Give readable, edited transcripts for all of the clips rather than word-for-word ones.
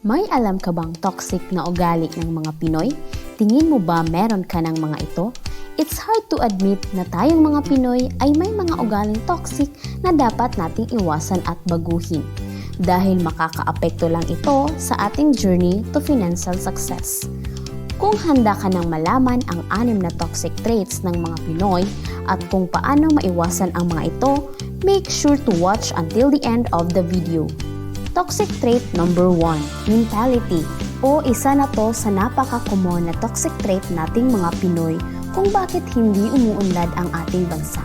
May alam ka bang toxic na ugali ng mga Pinoy? Tingin mo ba meron ka ng mga ito? It's hard to admit na tayong mga Pinoy ay may mga ugaling toxic na dapat nating iwasan at baguhin. Dahil makakaapekto lang ito sa ating journey to financial success. Kung handa ka nang malaman ang 6 na toxic traits ng mga Pinoy at kung paano maiwasan ang mga ito, make sure to watch until the end of the video. Toxic trait number 1, mentality. O isa na to sa napaka-common na toxic trait nating mga Pinoy kung bakit hindi umuunlad ang ating bansa.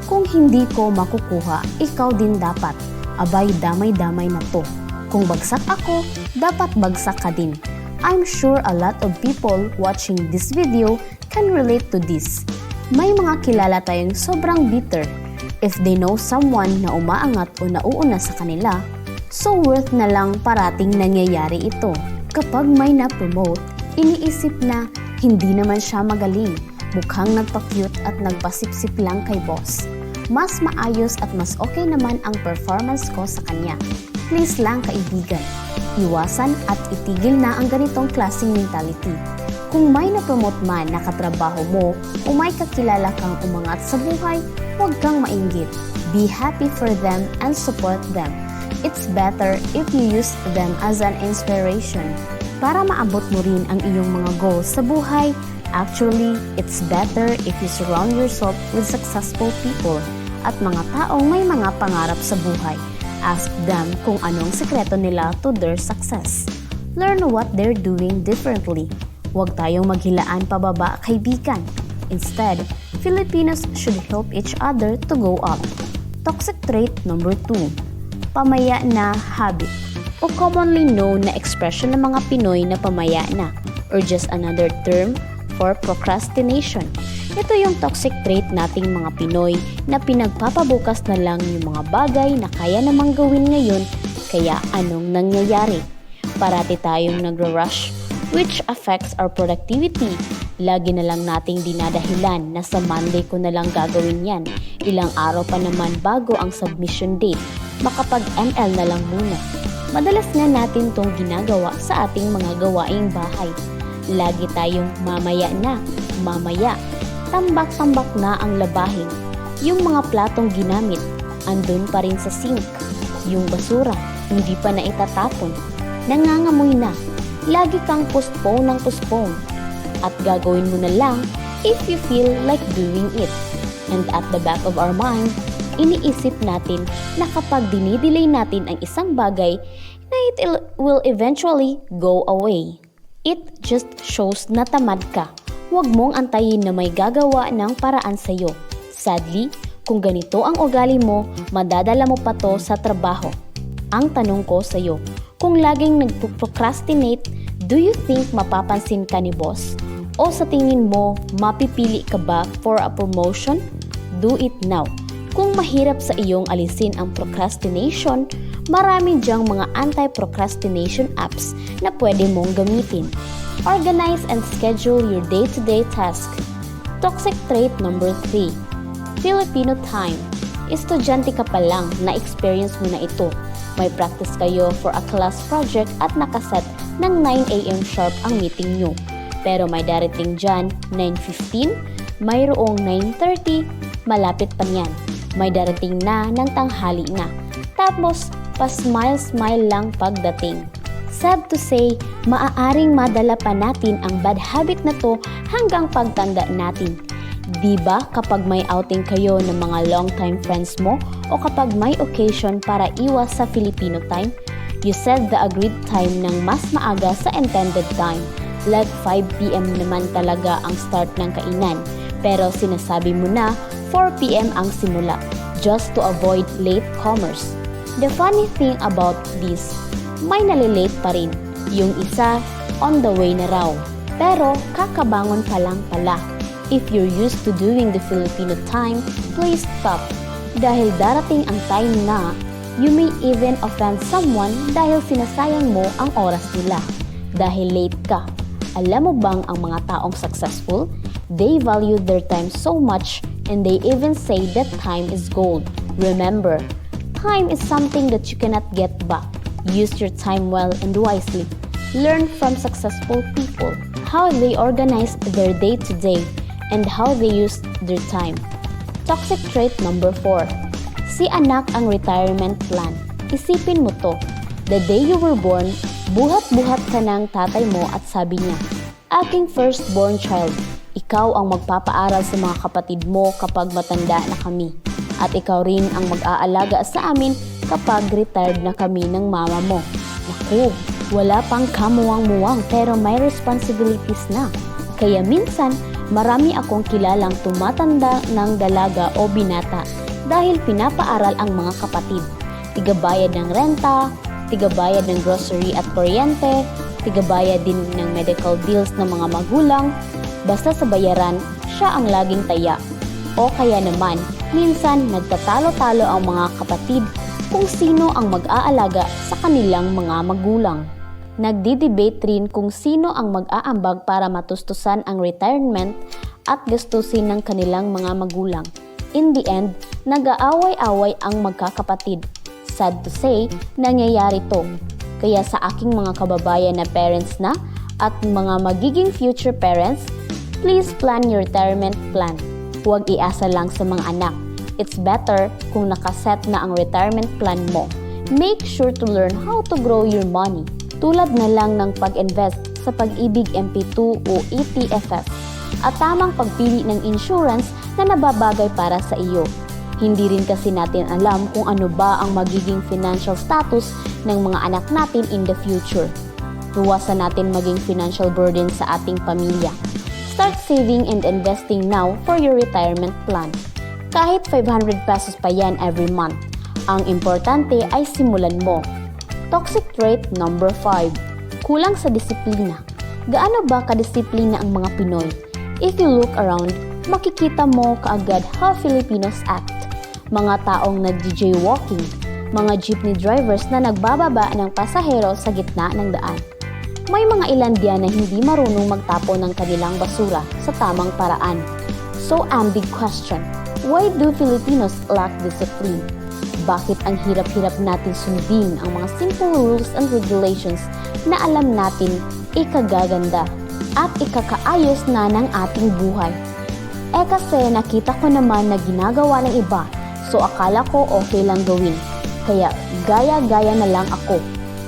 Kung hindi ko makukuha, ikaw din dapat. Abay, damay-damay na to. Kung bagsak ako, dapat bagsak ka din. I'm sure a lot of people watching this video can relate to this. May mga kilala tayong sobrang bitter. If they know someone na umaangat o nauuna sa kanila, so worth na lang parating nangyayari ito. Kapag may na-promote, iniisip na hindi naman siya magaling. Mukhang nagpa-cute at nagpasipsip lang kay boss. Mas maayos at mas okay naman ang performance ko sa kanya. Please lang kaibigan, iwasan at itigil na ang ganitong klaseng mentality. Kung may na-promote man na katrabaho mo o may kakilala kang umangat sa buhay, huwag kang mainggit. Be happy for them and support them. It's better if you use them as an inspiration para maabot mo rin ang iyong mga goals sa buhay. Actually, it's better if you surround yourself with successful people at mga taong may mga pangarap sa buhay. Ask them kung anong sekreto nila to their success. Learn what they're doing differently. Huwag tayong maghilaan pababa, kaibigan. Instead, Filipinos should help each other to go up. Toxic trait number 2. Pamaya na habit o commonly known na expression ng mga Pinoy na pamaya na or just another term for procrastination. Ito yung toxic trait nating mga Pinoy na pinagpapabukas na lang yung mga bagay na kaya namang gawin ngayon, kaya anong nangyayari? Parati tayong nagro-rush which affects our productivity. Lagi na lang nating dinadahilan na sa Monday ko na lang gagawin yan. Ilang araw pa naman bago ang submission date. Makapag-ML na lang muna. Madalas nga natin tong ginagawa sa ating mga gawaing bahay. Lagi tayong mamaya na, mamaya. Tambak-tambak na ang labahin. Yung mga platong ginamit, andun pa rin sa sink. Yung basura, hindi pa na itatapon. Nangangamoy na. Lagi kang postpone ng postpone. At gagawin mo na lang if you feel like doing it. And at the back of our mind, iniisip natin na kapag dinidelay natin ang isang bagay, na it will eventually go away. It just shows na tamad ka. Huwag mong antayin na may gagawa ng paraan sa'yo. Sadly, kung ganito ang ugali mo, madadala mo pa to sa trabaho. Ang tanong ko sa'yo, kung laging nagpo-procrastinate, do you think mapapansin ka ni boss? O sa tingin mo, mapipili ka ba for a promotion? Do it now. Kung mahirap sa iyong alisin ang procrastination, marami diyang mga anti-procrastination apps na pwede mong gamitin. Organize and schedule your day-to-day task. Toxic trait number 3. Filipino time. Estudyante ka pa lang, na-experience mo na ito. May practice kayo for a class project at nakaset ng 9 AM sharp ang meeting nyo. Pero may darating dyan 9:15, mayroong 9:30, malapit pa niyan. May darating na ng tanghali na. Tapos, pa-smile-smile lang pagdating. Sad to say, maaaring madala pa natin ang bad habit na to hanggang pagtanda natin. Diba kapag may outing kayo ng mga long-time friends mo o kapag may occasion para iwas sa Filipino time, you set the agreed time ng mas maaga sa intended time. Like 5 PM naman talaga ang start ng kainan. Pero sinasabi mo na 4 PM ang simula, just to avoid late comers. The funny thing about this, may nalilate pa rin. Yung isa, on the way na raw. Pero kakabangon pa lang pala. If you're used to doing the Filipino time, please stop. Dahil darating ang time na you may even offend someone dahil sinasayang mo ang oras nila. Dahil late ka. Alam mo bang ang mga taong successful, they value their time so much and they even say that time is gold. Remember, time is something that you cannot get back. Use your time well and wisely. Learn from successful people, how they organize their day-to-day and how they use their time. Toxic trait number 4. Si anak ang retirement plan. Isipin mo to. The day you were born, buhat-buhat ka ng tatay mo at sabi niya, "Aking firstborn child, ikaw ang magpapaaral sa mga kapatid mo kapag matanda na kami. At ikaw rin ang mag-aalaga sa amin kapag retired na kami ng mama mo." Naku, wala pang kamuwang-muwang pero may responsibilities na. Kaya minsan, marami akong kilalang tumatanda ng dalaga o binata dahil pinapaaral ang mga kapatid. Tigabayad ng renta, tigabayad ng grocery at kuryente, tigabayad din ng medical bills ng mga magulang. Basta sa bayaran, siya ang laging taya. O kaya naman, minsan nagtatalo-talo ang mga kapatid kung sino ang mag-aalaga sa kanilang mga magulang. Nagdi-debate rin kung sino ang mag-aambag para matustusan ang retirement at gastusin ng kanilang mga magulang. In the end, nag-aaway-away ang magkakapatid. Sad to say, nangyayari to. Kaya sa aking mga kababayan na parents na at mga magiging future parents, please plan your retirement plan. Huwag iasa lang sa mga anak. It's better kung nakaset na ang retirement plan mo. Make sure to learn how to grow your money. Tulad na lang ng pag-invest sa Pag-ibig MP2 o ETFF at tamang pagpili ng insurance na nababagay para sa iyo. Hindi rin kasi natin alam kung ano ba ang magiging financial status ng mga anak natin in the future. Iwasan natin maging financial burden sa ating pamilya. Start saving and investing now for your retirement plan. Kahit 500 pesos pa yan every month, ang importante ay simulan mo. Toxic trait number 5. Kulang sa disiplina. Gaano ba kadisiplina ang mga Pinoy? If you look around, makikita mo kaagad how Filipinos act. Mga taong nag-jaywalking, mga jeepney drivers na nagbababa ng pasahero sa gitna ng daan. May mga ilan diyan na hindi marunong magtapon ng kanilang basura sa tamang paraan. So, big question. Why do Filipinos lack discipline? Bakit ang hirap-hirap natin sundin ang mga simple rules and regulations na alam natin ikagaganda at ikakaayos na ng ating buhay? Kasi nakita ko naman na ginagawa ng iba, so akala ko okay lang gawin. Kaya gaya-gaya na lang ako.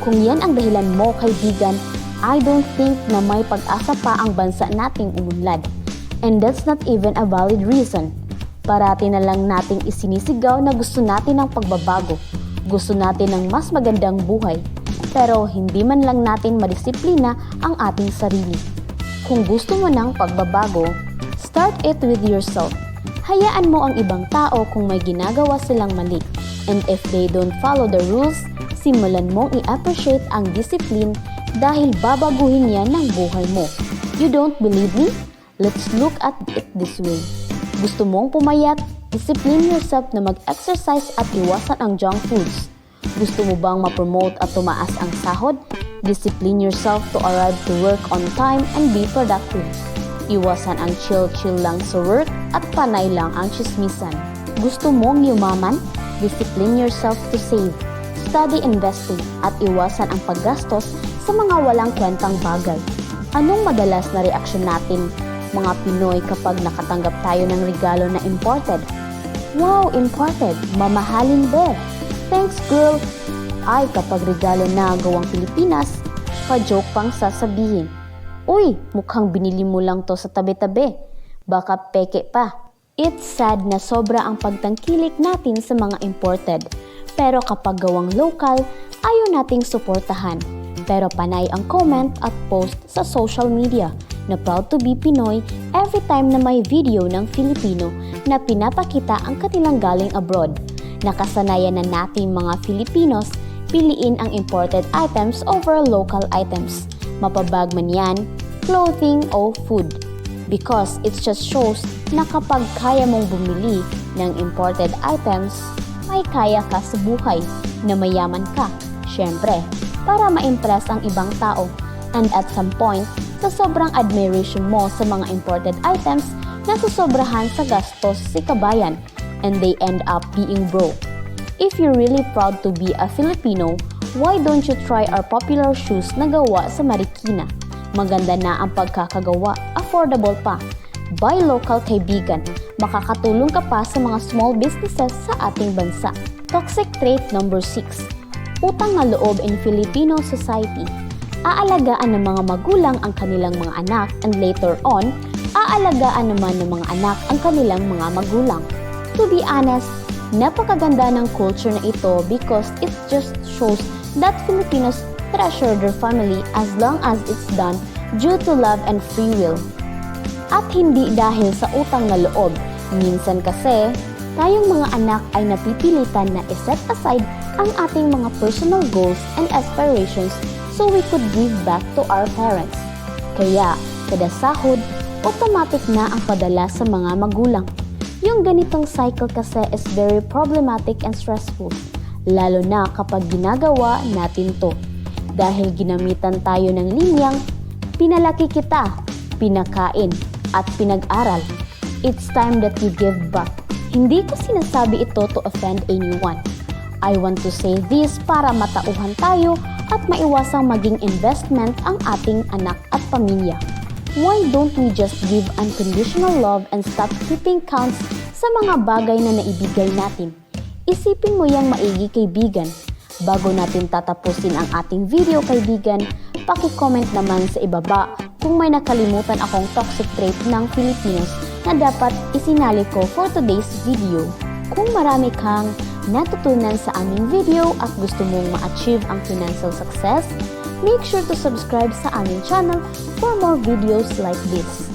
Kung yan ang dahilan mo, kaibigan, I don't think na may pag-asa pa ang bansa nating umunlad. And that's not even a valid reason. Parati na lang nating isinisigaw na gusto natin ng pagbabago. Gusto natin ng mas magandang buhay. Pero hindi man lang natin madisiplina ang ating sarili. Kung gusto mo ng pagbabago, start it with yourself. Hayaan mo ang ibang tao kung may ginagawa silang mali. And if they don't follow the rules, simulan mong i-appreciate ang discipline dahil babaguhin yan ng buhay mo. You don't believe me? Let's look at it this way. Gusto mong pumayat? Discipline yourself na mag-exercise at iwasan ang junk foods. Gusto mo bang ma-promote at tumaas ang sahod? Discipline yourself to arrive to work on time and be productive. Iwasan ang chill-chill lang sa work at panay lang ang chismisan. Gusto mong yumaman? Discipline yourself to save. Study investing at iwasan ang paggastos sa mga walang kwentang bagay. Anong madalas na reaksyon natin, mga Pinoy, kapag nakatanggap tayo ng regalo na imported? Wow, imported! Mamahalin be! Thanks girl! Ay, kapag regalo na gawang Pilipinas, pa-joke pang sasabihin. Uy, mukhang binili mo lang to sa tabi-tabi. Baka peke pa. It's sad na sobra ang pagtangkilik natin sa mga imported. Pero kapag gawang local, ayaw nating suportahan. Pero panay ang comment at post sa social media na proud to be Pinoy every time na may video ng Filipino na pinapakita ang kanilang galing abroad. Nakasanayan na natin mga Filipinos piliin ang imported items over local items. Mapabag man yan, clothing o food. Because it just shows na kapag kaya mong bumili ng imported items, may kaya ka sa buhay na mayaman ka. Siyempre, para ma-impress ang ibang tao. And at some point, sa sobrang admiration mo sa mga imported items, nasusobrahan sa gastos si kabayan and they end up being broke. If you're really proud to be a Filipino, Why don't you try our popular shoes na gawa sa Marikina? Maganda na ang pagkakagawa, affordable pa. Buy local kaibigan, makakatulong ka pa sa mga small businesses sa ating bansa. Toxic trait number 6. Utang na loob in Filipino society. Aalagaan ng mga magulang ang kanilang mga anak and later on, aalagaan naman ng mga anak ang kanilang mga magulang. To be honest, napakaganda ng culture na ito because it just shows that Filipinos treasure their family as long as it's done due to love and free will. At hindi dahil sa utang na loob. Minsan kasi, tayong mga anak ay napipilitan na iset aside ang ating mga personal goals and aspirations so we could give back to our parents. Kaya, kada sahod, automatic na ang padala sa mga magulang. Yung ganitong cycle kasi is very problematic and stressful, lalo na kapag ginagawa natin to. Dahil ginamitan tayo ng linyang, pinalaki kita, pinakain, at pinag-aral. It's time that you give back. Hindi ko sinasabi ito to offend anyone. I want to say this para matauhan tayo at maiwasang maging investment ang ating anak at pamilya. Why don't we just give unconditional love and stop keeping counts sa mga bagay na naibigay natin? Isipin mo yang maigi kaibigan. Bago natin tatapusin ang ating video kaibigan, paki-comment naman sa ibaba kung may nakalimutan akong toxic trait ng Filipinos na dapat isinali ko for today's video. Kung marami kang natutunan sa aming video at gusto mong ma-achieve ang financial success, make sure to subscribe sa aming channel for more videos like this.